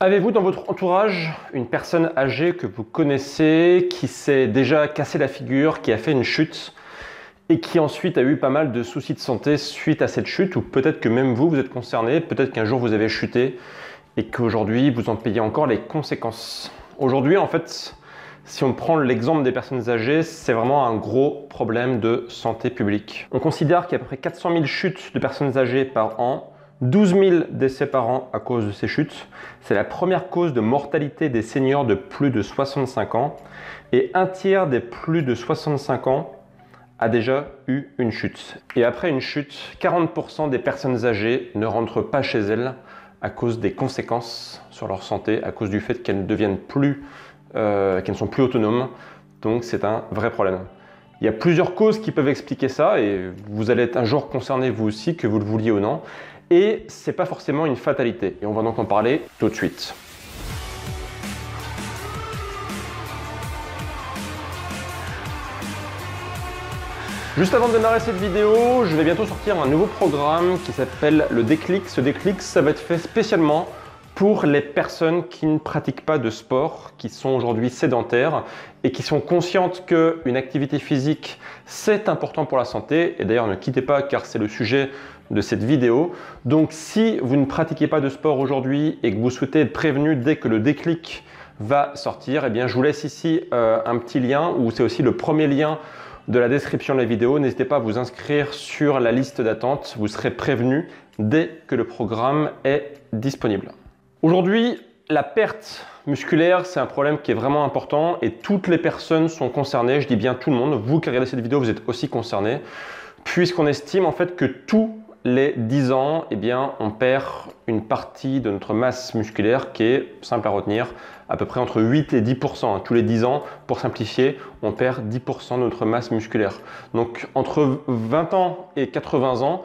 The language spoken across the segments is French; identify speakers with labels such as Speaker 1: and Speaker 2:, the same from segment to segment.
Speaker 1: Avez-vous dans votre entourage une personne âgée que vous connaissez, qui s'est déjà cassé la figure, qui a fait une chute et qui ensuite a eu pas mal de soucis de santé suite à cette chute, ou peut-être que même vous êtes concerné, peut-être qu'un jour vous avez chuté et qu'aujourd'hui vous en payez encore les conséquences. Aujourd'hui en fait, si on prend l'exemple des personnes âgées, c'est vraiment un gros problème de santé publique. On considère qu'il y a à peu près 400 000 chutes de personnes âgées par an, 12 000 décès par an à cause de ces chutes. C'est la première cause de mortalité des seniors de plus de 65 ans. Et un tiers des plus de 65 ans a déjà eu une chute. Et après une chute, 40% des personnes âgées ne rentrent pas chez elles à cause des conséquences sur leur santé, à cause du fait qu'elles ne deviennent plus, qu'elles ne sont plus autonomes. Donc c'est un vrai problème. Il y a plusieurs causes qui peuvent expliquer ça et vous allez être un jour concerné vous aussi, que vous le vouliez ou non. Et c'est pas forcément une fatalité. Et on va donc en parler tout de suite. Juste avant de démarrer cette vidéo, je vais bientôt sortir un nouveau programme qui s'appelle le déclic. Ce déclic, ça va être fait spécialement pour les personnes qui ne pratiquent pas de sport, qui sont aujourd'hui sédentaires et qui sont conscientes qu'une activité physique, c'est important pour la santé. Et d'ailleurs, ne quittez pas car c'est le sujet de cette vidéo. Donc, si vous ne pratiquez pas de sport aujourd'hui et que vous souhaitez être prévenu dès que le déclic va sortir, eh bien, je vous laisse ici un petit lien où c'est aussi le premier lien de la description de la vidéo. N'hésitez pas à vous inscrire sur la liste d'attente. Vous serez prévenu dès que le programme est disponible. Aujourd'hui, la perte musculaire, c'est un problème qui est vraiment important et toutes les personnes sont concernées. Je dis bien tout le monde. Vous qui regardez cette vidéo, vous êtes aussi concernés, puisqu'on estime en fait que tous les 10 ans, eh bien, on perd une partie de notre masse musculaire qui est simple à retenir, à peu près entre 8 et 10%. Tous les 10 ans, pour simplifier, on perd 10% de notre masse musculaire. Donc entre 20 ans et 80 ans,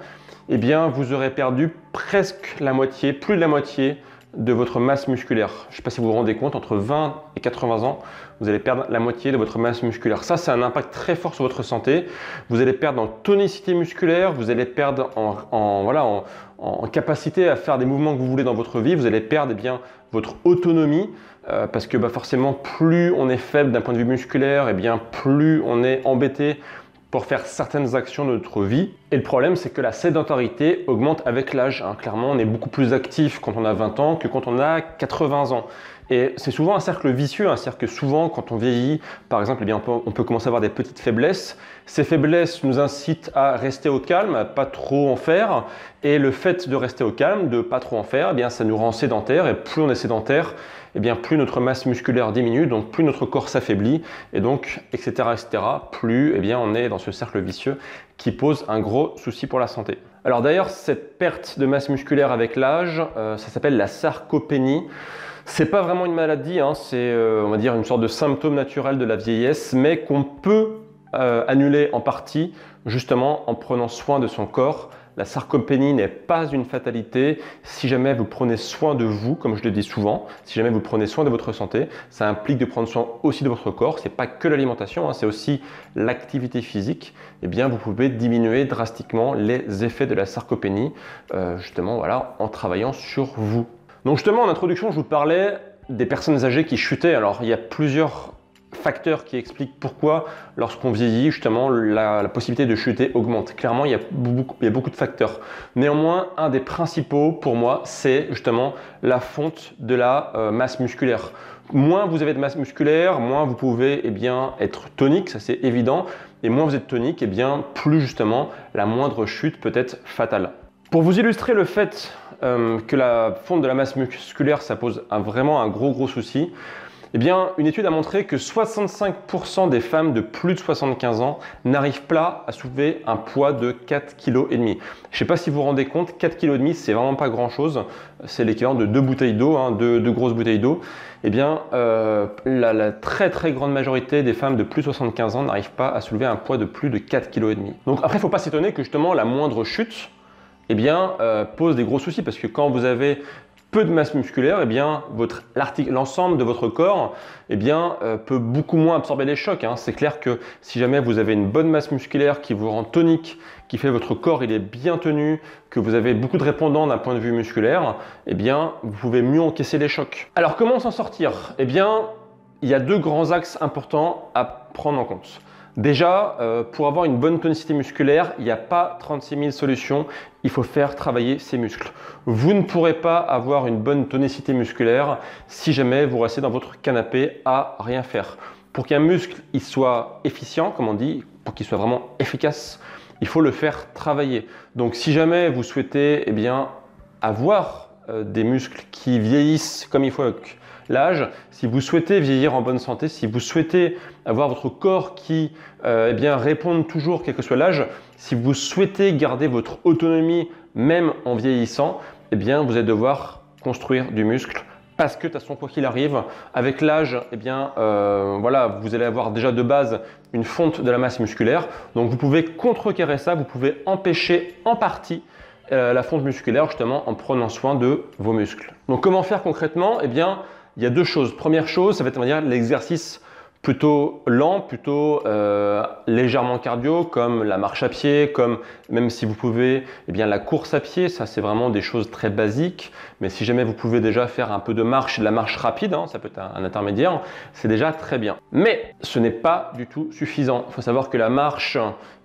Speaker 1: eh bien, vous aurez perdu presque la moitié, plus de la moitié de votre masse musculaire. Je ne sais pas si vous vous rendez compte, entre 20 et 80 ans, vous allez perdre la moitié de votre masse musculaire. Ça, c'est un impact très fort sur votre santé. Vous allez perdre en tonicité musculaire, vous allez perdre en capacité à faire des mouvements que vous voulez dans votre vie. Vous allez perdre bien votre autonomie parce que forcément, plus on est faible d'un point de vue musculaire, bien plus on est embêté pour faire certaines actions de notre vie. Et le problème, c'est que la sédentarité augmente avec l'âge. Clairement, on est beaucoup plus actif quand on a 20 ans que quand on a 80 ans. Et c'est souvent un cercle vicieux, c'est-à-dire que souvent, quand on vieillit, par exemple, on peut commencer à avoir des petites faiblesses. Ces faiblesses nous incitent à rester au calme, à pas trop en faire. Et le fait de rester au calme, de pas trop en faire, ça nous rend sédentaire. Et plus on est sédentaire, plus notre masse musculaire diminue, donc plus notre corps s'affaiblit, et donc, etc., plus on est dans ce cercle vicieux qui pose un gros souci pour la santé. Alors d'ailleurs, cette perte de masse musculaire avec l'âge, ça s'appelle la sarcopénie. C'est pas vraiment une maladie, c'est on va dire une sorte de symptôme naturel de la vieillesse, mais qu'on peut annuler en partie justement en prenant soin de son corps. La sarcopénie n'est pas une fatalité si jamais vous prenez soin de vous, comme je le dis souvent, si jamais vous prenez soin de votre santé. Ça implique de prendre soin aussi de votre corps. C'est pas que l'alimentation, c'est aussi l'activité physique. Vous pouvez diminuer drastiquement les effets de la sarcopénie, justement en travaillant sur vous. Donc justement, en introduction, je vous parlais des personnes âgées qui chutaient. Alors, il y a plusieurs facteurs qui expliquent pourquoi, lorsqu'on vieillit, justement, la possibilité de chuter augmente. Clairement, il y a beaucoup de facteurs. Néanmoins, un des principaux, pour moi, c'est justement la fonte de la masse musculaire. Moins vous avez de masse musculaire, moins vous pouvez être tonique, ça c'est évident. Et moins vous êtes tonique, plus justement, la moindre chute peut être fatale. Pour vous illustrer le fait que la fonte de la masse musculaire, ça pose vraiment un gros souci, une étude a montré que 65% des femmes de plus de 75 ans n'arrivent pas à soulever un poids de 4,5 kg. Je ne sais pas si vous vous rendez compte, 4,5 kg, c'est vraiment pas grand chose. C'est l'équivalent de 2 bouteilles d'eau, deux grosses bouteilles d'eau. La très grande majorité des femmes de plus de 75 ans n'arrivent pas à soulever un poids de plus de 4,5 kg. Donc après, il ne faut pas s'étonner que justement la moindre chute pose des gros soucis parce que quand vous avez peu de masse musculaire, eh bien, l'ensemble de votre corps peut beaucoup moins absorber les chocs. C'est clair que si jamais vous avez une bonne masse musculaire qui vous rend tonique, qui fait votre corps il est bien tenu, que vous avez beaucoup de répondants d'un point de vue musculaire, eh bien, vous pouvez mieux encaisser les chocs. Alors, comment s'en sortir? Eh bien, il y a deux grands axes importants à prendre en compte. Déjà, pour avoir une bonne tonicité musculaire, il n'y a pas 36 000 solutions, il faut faire travailler ses muscles. Vous ne pourrez pas avoir une bonne tonicité musculaire si jamais vous restez dans votre canapé à rien faire. Pour qu'un muscle il soit efficient, comme on dit, pour qu'il soit vraiment efficace, il faut le faire travailler. Donc si jamais vous souhaitez avoir des muscles qui vieillissent comme il faut avec l'âge, si vous souhaitez vieillir en bonne santé, si vous souhaitez avoir votre corps qui réponde toujours quel que soit l'âge, si vous souhaitez garder votre autonomie même en vieillissant, vous allez devoir construire du muscle parce que de toute façon, quoi qu'il arrive, avec l'âge, vous allez avoir déjà de base une fonte de la masse musculaire. Donc vous pouvez contrecarrer ça, vous pouvez empêcher en partie la fonte musculaire justement en prenant soin de vos muscles. Donc comment faire concrètement? Il y a deux choses. Première chose, ça va être l'exercice plutôt lent, plutôt légèrement cardio, comme la marche à pied, comme même si vous pouvez, la course à pied, ça c'est vraiment des choses très basiques. Mais si jamais vous pouvez déjà faire un peu de marche, de la marche rapide, ça peut être un intermédiaire, c'est déjà très bien. Mais ce n'est pas du tout suffisant. Il faut savoir que la marche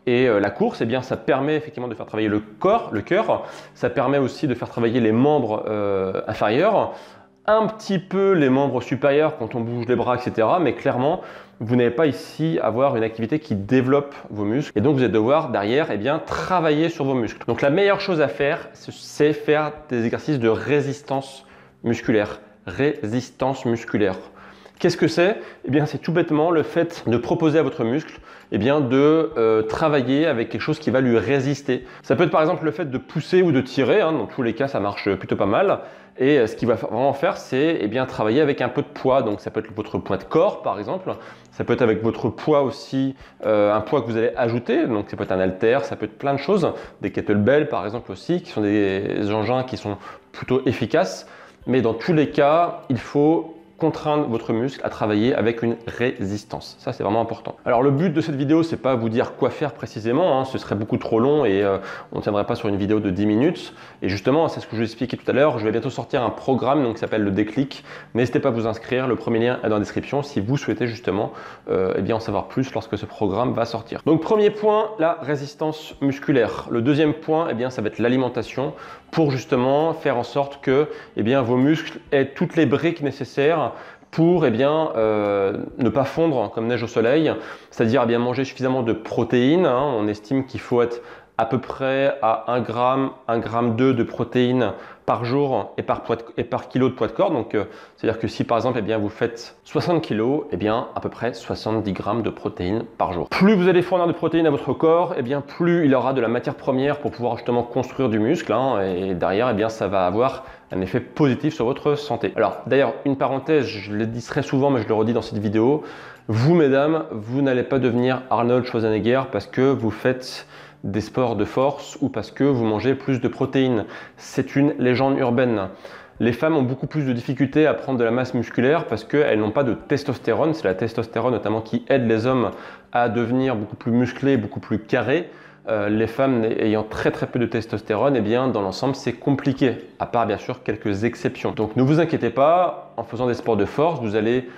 Speaker 1: et la course, ça permet effectivement de faire travailler le corps, le cœur. Ça permet aussi de faire travailler les membres inférieurs. Un petit peu les membres supérieurs quand on bouge les bras, etc. Mais clairement, vous n'allez pas ici avoir une activité qui développe vos muscles. Et donc, vous allez devoir derrière travailler sur vos muscles. Donc, la meilleure chose à faire, c'est faire des exercices de résistance musculaire. Résistance musculaire. Qu'est-ce que c'est? C'est tout bêtement le fait de proposer à votre muscle de travailler avec quelque chose qui va lui résister. Ça peut être par exemple le fait de pousser ou de tirer. Dans tous les cas, ça marche plutôt pas mal. Et ce qu'il va vraiment faire, c'est travailler avec un peu de poids. Donc ça peut être votre poids de corps par exemple. Ça peut être avec votre poids aussi, un poids que vous allez ajouter. Donc ça peut être un haltère, ça peut être plein de choses. Des kettlebells par exemple aussi, qui sont des engins qui sont plutôt efficaces. Mais dans tous les cas, il faut contraindre votre muscle à travailler avec une résistance. Ça, c'est vraiment important. Alors, le but de cette vidéo, c'est pas vous dire quoi faire précisément. Ce serait beaucoup trop long et on ne tiendrait pas sur une vidéo de 10 minutes. Et justement, c'est ce que je vous expliquais tout à l'heure. Je vais bientôt sortir un programme qui s'appelle le Déclic. N'hésitez pas à vous inscrire. Le premier lien est dans la description si vous souhaitez justement en savoir plus lorsque ce programme va sortir. Donc, premier point, la résistance musculaire. Le deuxième point, ça va être l'alimentation pour justement faire en sorte que vos muscles aient toutes les briques nécessaires pour ne pas fondre comme neige au soleil, c'est-à-dire manger suffisamment de protéines. On estime qu'il faut être à peu près à 1 gramme, 1,2 gramme de protéines par jour et par kilo de poids de corps. Donc, c'est-à-dire que si par exemple vous faites 60 kg, à peu près 70 grammes de protéines par jour. Plus vous allez fournir de protéines à votre corps, plus il aura de la matière première pour pouvoir justement construire du muscle. Et derrière, ça va avoir un effet positif sur votre santé. Alors d'ailleurs, une parenthèse, je le dis très souvent, mais je le redis dans cette vidéo, vous mesdames, vous n'allez pas devenir Arnold Schwarzenegger parce que vous faites des sports de force ou parce que vous mangez plus de protéines. C'est une légende urbaine. Les femmes ont beaucoup plus de difficultés à prendre de la masse musculaire parce qu'elles n'ont pas de testostérone. C'est la testostérone notamment qui aide les hommes à devenir beaucoup plus musclés, beaucoup plus carrés. Les femmes ayant très peu de testostérone, dans l'ensemble c'est compliqué, à part bien sûr quelques exceptions. Donc ne vous inquiétez pas, en faisant des sports de force, vous allez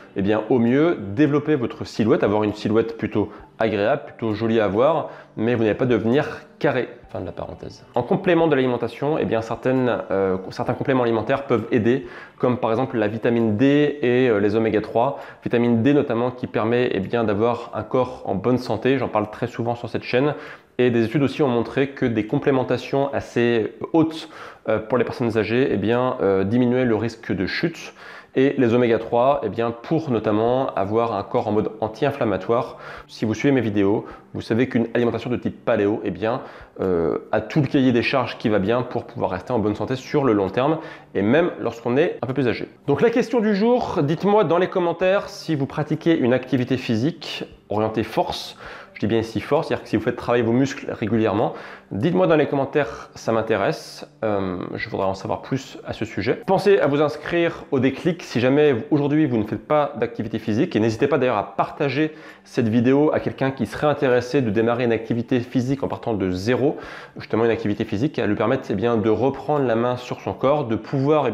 Speaker 1: au mieux développer votre silhouette, avoir une silhouette plutôt agréable, plutôt jolie à voir, mais vous n'allez pas devenir carré. Fin de la parenthèse. En complément de l'alimentation, certains compléments alimentaires peuvent aider, comme par exemple la vitamine D et les oméga 3. Vitamine D notamment qui permet d'avoir un corps en bonne santé, j'en parle très souvent sur cette chaîne. Et des études aussi ont montré que des complémentations assez hautes pour les personnes âgées diminuaient le risque de chute. Et les oméga 3, pour notamment avoir un corps en mode anti-inflammatoire. Si vous suivez mes vidéos, vous savez qu'une alimentation de type paléo a tout le cahier des charges qui va bien pour pouvoir rester en bonne santé sur le long terme et même lorsqu'on est un peu plus âgé. Donc la question du jour, dites-moi dans les commentaires si vous pratiquez une activité physique orientée force. Je dis bien ici fort, c'est-à-dire que si vous faites travailler vos muscles régulièrement, dites-moi dans les commentaires, ça m'intéresse. Je voudrais en savoir plus à ce sujet. Pensez à vous inscrire au déclic si jamais aujourd'hui vous ne faites pas d'activité physique. Et n'hésitez pas d'ailleurs à partager cette vidéo à quelqu'un qui serait intéressé de démarrer une activité physique en partant de zéro. Justement une activité physique qui va lui permettre de reprendre la main sur son corps, de pouvoir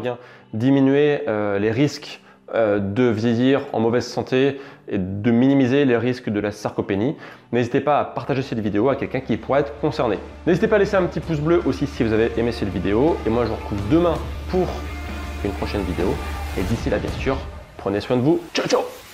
Speaker 1: diminuer les risques de vieillir en mauvaise santé et de minimiser les risques de la sarcopénie. N'hésitez pas à partager cette vidéo à quelqu'un qui pourrait être concerné. N'hésitez pas à laisser un petit pouce bleu aussi si vous avez aimé cette vidéo. Et moi, je vous retrouve demain pour une prochaine vidéo. Et d'ici là, bien sûr, prenez soin de vous. Ciao, ciao!